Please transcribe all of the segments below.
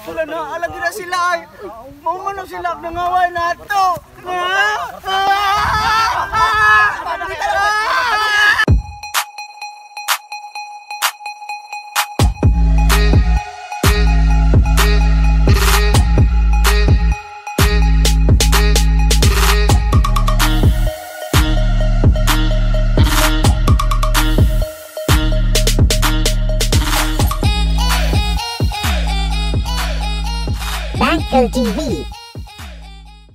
Wala na, alagi na sila ay. Maumano sila nangaway na ito. TV.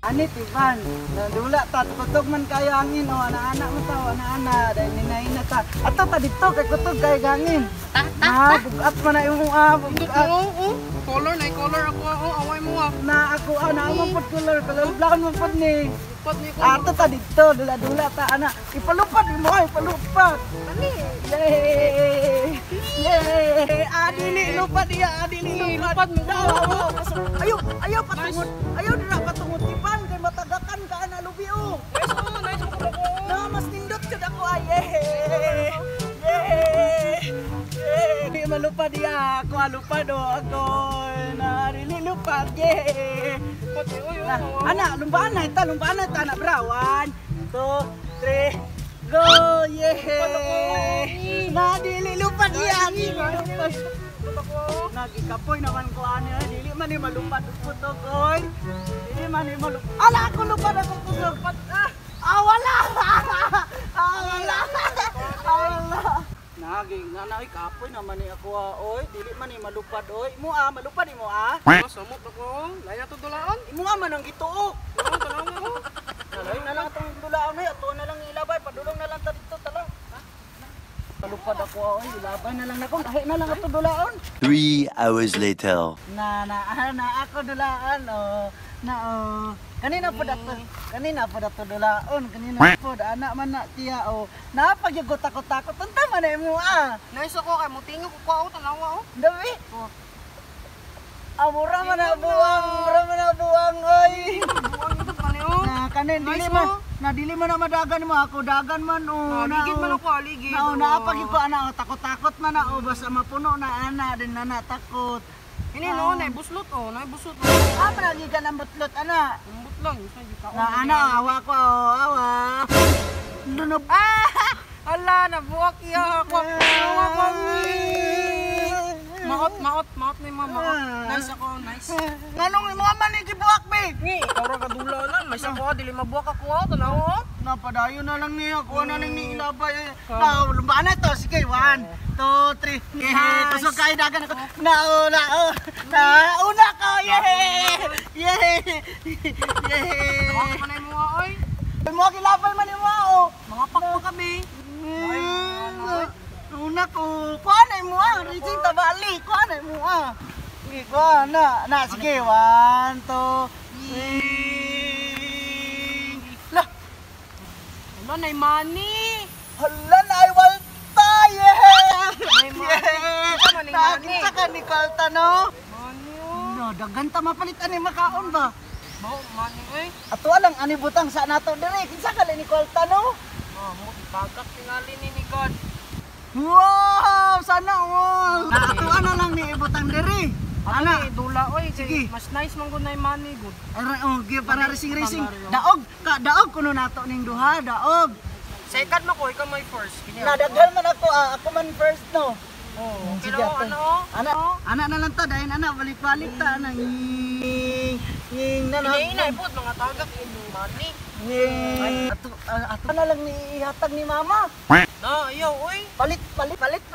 Ani tiban, nadula ta kutog man kayo angin o anak-anak mo ta, anak-anak dahil ninaina ta. Ato ta dito kay kutog kay gangin. Bugat man na imong bugat. Color na color ako away mo Na ako na mo pud color black mo pud ni. Pud ni ko. Ato ta dito dula-dula ta anak. Ipalupad mo ay palupad. Ani. Yay! Adili lupad dia, adili lupad mo. Ayo patungod. Ayo dira patungod tiban kay matagakan ka ana lubi o. Nice ko. Na mas nindot jud ako ay. Yay! Di malupad dia, ako alupad o ako. Na adili lupad. Yay! Anak, lumbaan na ita na brawan. 2, 3 go! Yay! Nadili lupad yan! Nagikapoy naman ko ano yan. Dili man ni malupad puto koy. Dili man ni malupad. Ala ako lupad ako lupad. Wala! Wala! Nagikapoy naman ni ako oy. Dili man ni malupad oy. Imo malupad imo Samot ako. Laya to dulaan. Imo man ang gituok. Tanaw mo. Nalay na lang itong dulaon ay, ato na lang ilabay, padulong na lang ta dito tala. Kalupad ako oy, ilabay na lang na kung kahit na lang ito dulaon. 3 hours later. Na ako dulaan Kanina po dato dulaon, kanina po anak man na tiya Napagyugot takot-takot, unta man na mo Nice ako kay mutingo ko ko tanaw Dawi. Mura man na buwang oy. Buwang ito pa niyo. Kanin dili man na madagan mo ako dagan man Ligid man ako ligid. Naapagi ko ana takot-takot man na basta mapuno na ana din na natakot. Ini no nay buslot nay buslot. Lagi ka ng butlot ana. Umbot lang isa di ka. Na ana awa ko awa. Lunob. Ala nabuwak iya ako. Maot ni mama. Nice ako, nice. Nganong imo man gibuak be? Ni, ikaw ra kadulalan, may sako dili mabuwak ako, tanaw. Napadayon na lang niya ako na ning niilabay. Lumbaan na to, sige 1, 2, 3. Kusog kay dagan ako. Nauna ko. Yay! Ako man ay mo oy. Mo kilabal man imo Mga pakpo kami. Una ko, kuha mo Racing tabali, kuha mo Sige, kuha na. Sige, 1, 2, 3. Lah! Ano, nay money? Hala na, ay walta! Yeah! Nay money. Nakakita ka ni Kalta, no? Money No, dagan ta mapalitan ni makaon ba? money Ato lang, ani butang sa nato dire. Kinsa ka ni Kalta, no? mo bagak tingali ni God. Wow! Sana all! Naatuan na lang ni ibutang diri. Ana, dula oy, sige. mas nice man gud nay money good. Give para racing. Daog kuno nato ning duha, daog. Second mo ko, ikaw may first. Nadaghan man ako man first no. Pero Ana na lang ta dahil ana balik-balik ta ana. Inaipod mga tagak in money. Ato na lang ni ihatag ni mama. Na, ayaw oy. Palit pa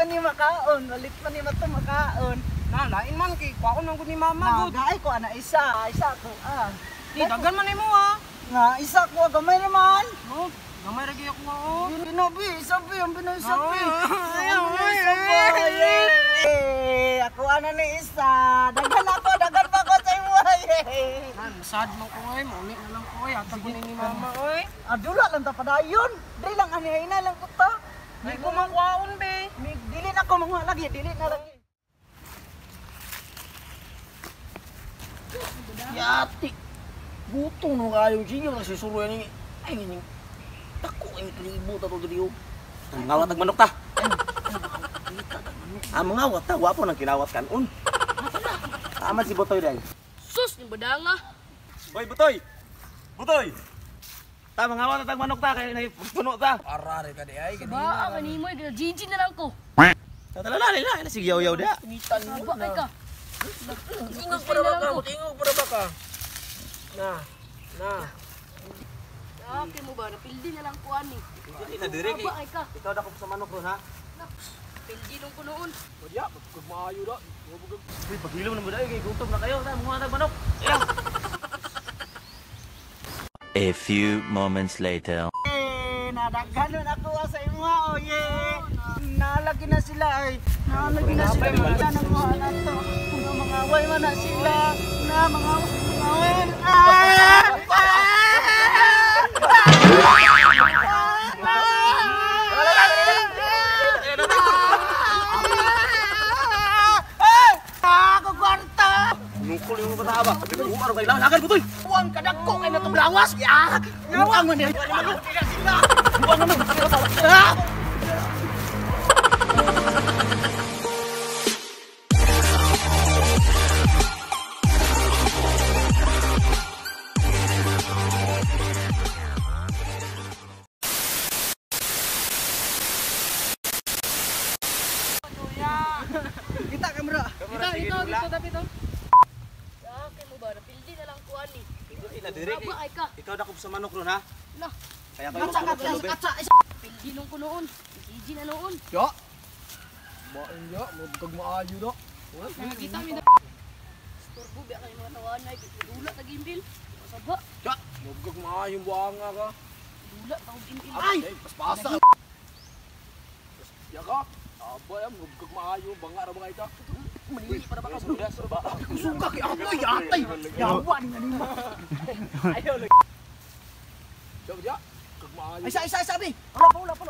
ni makaon, makaon. Na, lain man kay kuha ko nang gud ni mama good. Nagay ko ana isa ko Di dagan man nimo Nga isa ko gamay naman. No, gamay ra gyud ako Binobi, sabi ang Binoy sabi. Ayaw. Ako ana ni isa. Dagan pa ko sa imo. Sad mo ko oy, mo na lang ko oy, atag ko ni mama oy. Dula lang ta padayon. Dili lang ani na lang ko ta. Di ko makuhaon be. Dili na ko mga lagi, dili na lagi. Yati. Gutong no kayo siya lang sisuruan ni ay ning dako ay libo ta to diriyo. Ngawat ang manok ta. Mangawat ta wapo nang kinawat kanon. Aman si Butoy dai. Sus, yung badanga. Hoy Butoy. Butoy. Ta mangawa ta tag manok ta kay puno ta. Arare ka di ay. Ba, kanimo, gigi na lang ko. Tatalala na sige yaw-yaw da. Ngitan mo Ba, ay ka. Ingog para ba ka? Ingog para ba ka? Na. Na. Okay mo ba, napildi na lang ko ani. Ina dire kay. Ba, ay ka. Ikaw dako sa manok ron ha. Pildi nung ko noon. Padya, kag maayo da. Uy pagilom na mo dai kay gutom na kayo ta mga tag manok. Ayaw. A few moments later. Nadaghanon ako sa imo o ye. Nalagi na sila ay. Nalagi na sila ng mga anak to. Mga away man na sila. Na mga away. Ako kwarta. Nukul yung bata ba? Tapi ko araw kay lagan Butoy. Uang kadako kay natong lawas. Ya. Uang man ni. Uang man. Kita kamera. Dito, tapi to. Okay mo ba, napildi na lang ko ani. Ina dire kay. Ba, ay ka. Ikaw dako sa manok ron ha. Lah, Kaya kayo Katsa sa katsa lube. katsa. pildi nung ko noon. Gigi na noon. Ya. Ba inyo, mo kag maayo da. Nakakita mi na. Turbo biya kay mga tawanay, dula ta gimbil. Saba, Ya, mo kag maayo buanga ka. dula ta gimbil. Ay, paspasa. Ya ka. Aba ya, mo kag maayo banga ra ba ita? Mani para ba ka sudah serba. Suka kay ako yatay. Yawan nga nimo. Ayo le. Ya, kag maayo. Ay sa sabi. Wala pa.